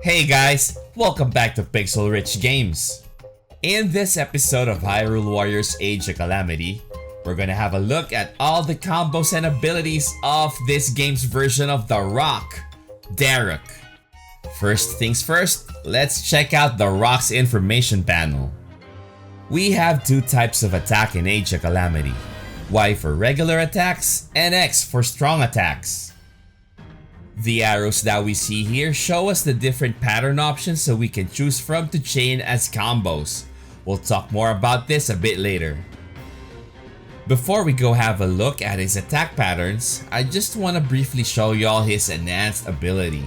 Hey guys, welcome back to Pixel Rich Games. In this episode of Hyrule Warriors Age of Calamity, we're gonna have a look at all the combos and abilities of this game's version of the Rock, Daruk. First things first, let's check out the Rock's information panel. We have two types of attack in Age of Calamity, Y for regular attacks and X for strong attacks. The arrows that we see here show us the different pattern options so we can choose from to chain as combos. We'll talk more about this a bit later. Before we go have a look at his attack patterns, I just want to briefly show y'all his enhanced ability.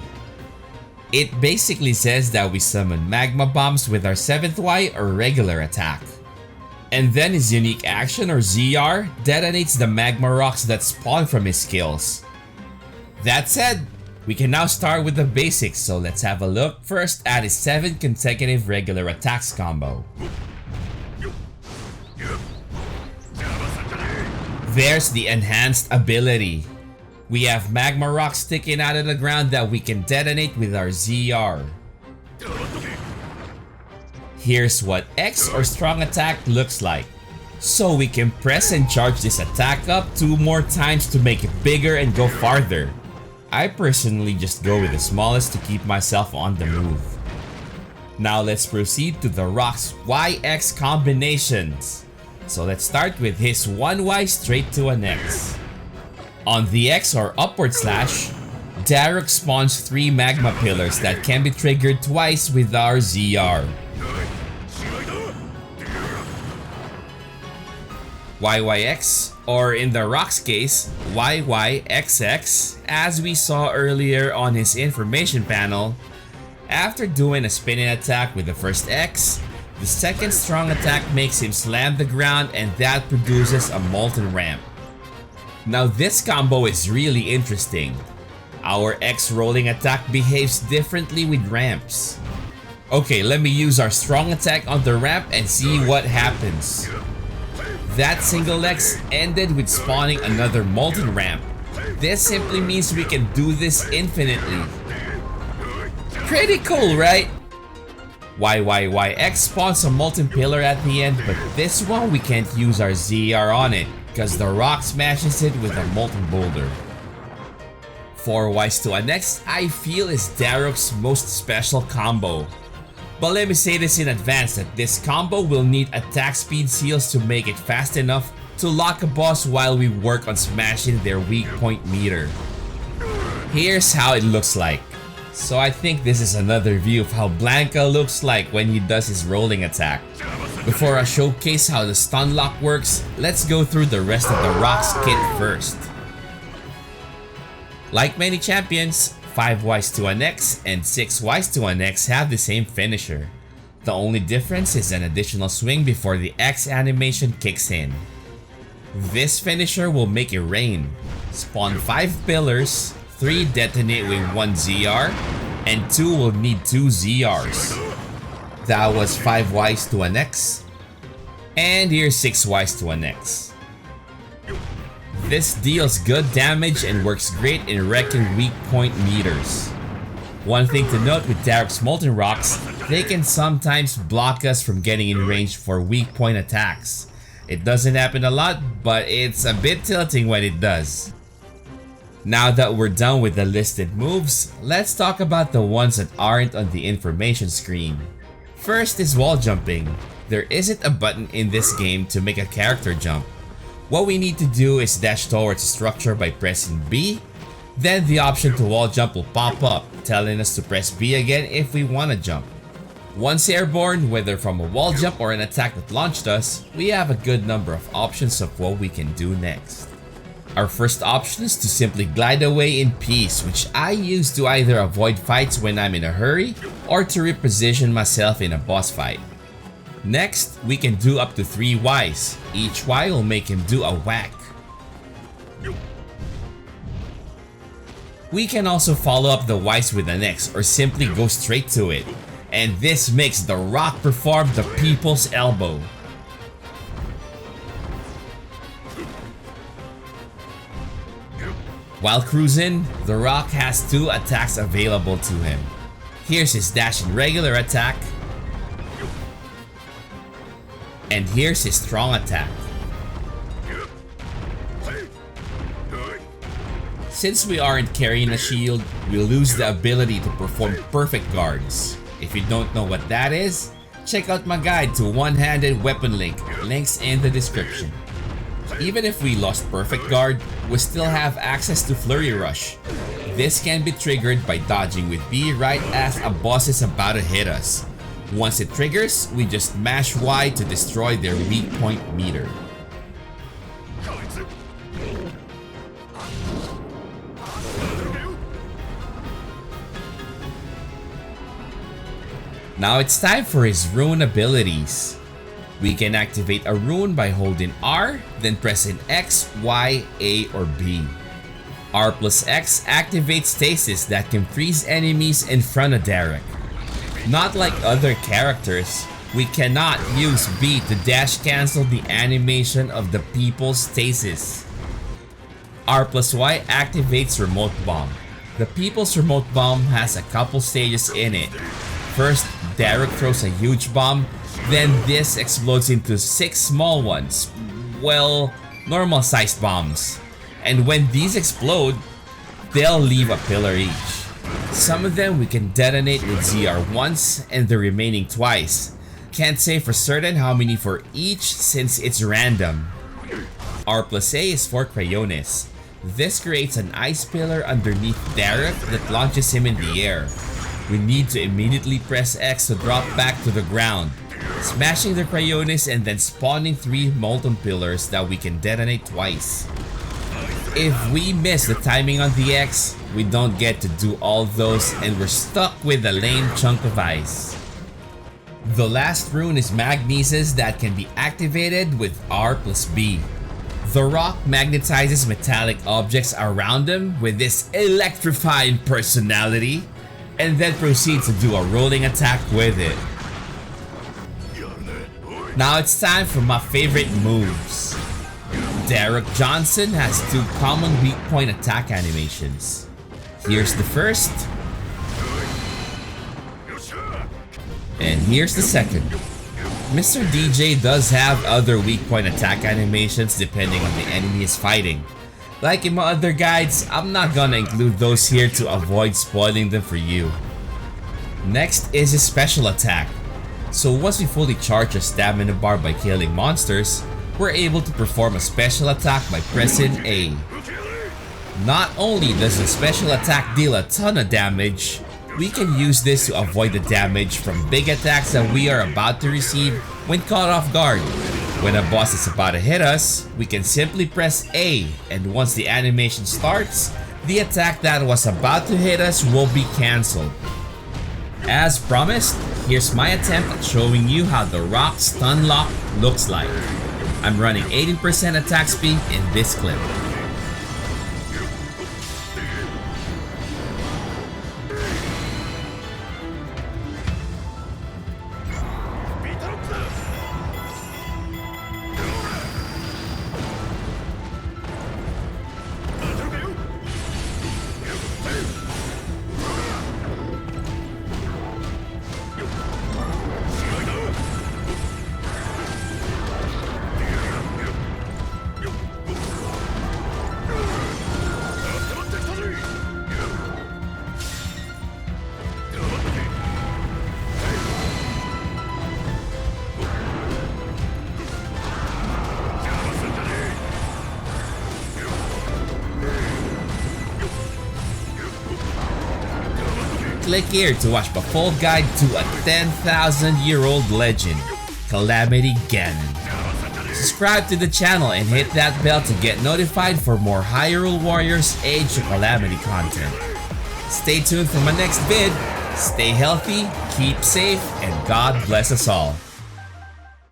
It basically says that we summon magma bombs with our 7th Y or regular attack. And then his unique action or ZR detonates the magma rocks that spawn from his skills. That said, we can now start with the basics, so let's have a look first at his 7 consecutive regular attacks combo. There's the enhanced ability. We have magma rocks sticking out of the ground that we can detonate with our ZR. Here's what X or strong attack looks like. So we can press and charge this attack up 2 more times to make it bigger and go farther. I personally just go with the smallest to keep myself on the move. Now let's proceed to the Rock's YX combinations. So let's start with his 1Y straight to an X. On the X or upward slash, Daruk spawns 3 magma pillars that can be triggered twice with our ZR. YYX, or in the Rock's case, YYXX, as we saw earlier on his information panel. After doing a spinning attack with the first X, the second strong attack makes him slam the ground and that produces a molten ramp. Now this combo is really interesting. Our X rolling attack behaves differently with ramps. Okay, let me use our strong attack on the ramp and see what happens. That single X ended with spawning another molten ramp. This simply means we can do this infinitely. Pretty cool, right? YYYX spawns a molten pillar at the end, but this one we can't use our ZR on it because the Rock smashes it with a molten boulder. 4 Ys to an X I feel is Daruk's most special combo. But let me say this in advance that this combo will need attack speed seals to make it fast enough to lock a boss while we work on smashing their weak point meter. Here's how it looks like. So I think this is another view of how Blanca looks like when he does his rolling attack. Before I showcase how the stun lock works, let's go through the rest of the Rock's kit first. Like many champions, 5 Ys to an X and 6 Ys to an X have the same finisher. The only difference is an additional swing before the X animation kicks in. This finisher will make it rain. Spawn 5 pillars, 3 detonate with 1 ZR, and 2 will need 2 ZRs. That was 5 Ys to an X, and here's 6 Ys to an X. This deals good damage and works great in wrecking weak point meters. One thing to note with Daruk's Molten Rocks, they can sometimes block us from getting in range for weak point attacks. It doesn't happen a lot, but it's a bit tilting when it does. Now that we're done with the listed moves, let's talk about the ones that aren't on the information screen. First is wall jumping. There isn't a button in this game to make a character jump. What we need to do is dash towards a structure by pressing B, then the option to wall jump will pop up, telling us to press B again if we want to jump. Once airborne, whether from a wall jump or an attack that launched us, we have a good number of options of what we can do next. Our first option is to simply glide away in peace, which I use to either avoid fights when I'm in a hurry or to reposition myself in a boss fight. Next, we can do up to 3 Ys. Each Y will make him do a whack. We can also follow up the Ys with an X or simply go straight to it. And this makes the Rock perform the people's elbow. While cruising, the Rock has 2 attacks available to him. Here's his dash and regular attack. And here's his strong attack. Since we aren't carrying a shield, we lose the ability to perform perfect guards. If you don't know what that is, check out my guide to one-handed weapon links in the description. Even if we lost perfect guard, we still have access to flurry rush. This can be triggered by dodging with B right as a boss is about to hit us. Once it triggers, we just mash Y to destroy their weak point meter. Now it's time for his rune abilities. We can activate a rune by holding R, then pressing X, Y, A, or B. R plus X activates stasis that can freeze enemies in front of Daruk. Not like other characters, we cannot use B to dash cancel the animation of the people's stasis. R plus Y activates remote bomb. The people's remote bomb has a couple stages in it. First, Daruk throws a huge bomb, then this explodes into 6 small ones. Well, normal sized bombs. And when these explode, they'll leave a pillar each. Some of them we can detonate with ZR once and the remaining twice. Can't say for certain how many for each since it's random. R plus A is for Crayones. This creates an ice pillar underneath Daruk that launches him in the air. We need to immediately press X to drop back to the ground, smashing the Crayones and then spawning 3 molten pillars that we can detonate twice. If we miss the timing on the X, we don't get to do all those and we're stuck with a lame chunk of ice. The last rune is Magnesis that can be activated with R plus B. The rock magnetizes metallic objects around him with this electrifying personality, and then proceeds to do a rolling attack with it. Now it's time for my favorite moves. Daruk Johnson has 2 common weak point attack animations. Here's the first. And here's the second. Mr. DJ does have other weak point attack animations depending on the enemy is fighting. Like in my other guides, I'm not gonna include those here to avoid spoiling them for you. Next is his special attack. So once we fully charge a stamina bar by killing monsters, we're able to perform a special attack by pressing A. Not only does the special attack deal a ton of damage, we can use this to avoid the damage from big attacks that we are about to receive when caught off guard. When a boss is about to hit us, we can simply press A, and once the animation starts, the attack that was about to hit us will be cancelled. As promised, here's my attempt at showing you how the rock stun lock looks like. I'm running 18% attack speed in this clip. Click here to watch my full guide to a 10,000-year-old legend, Calamity Ganon. Subscribe to the channel and hit that bell to get notified for more Hyrule Warriors Age of Calamity content. Stay tuned for my next vid. Stay healthy, keep safe, and God bless us all.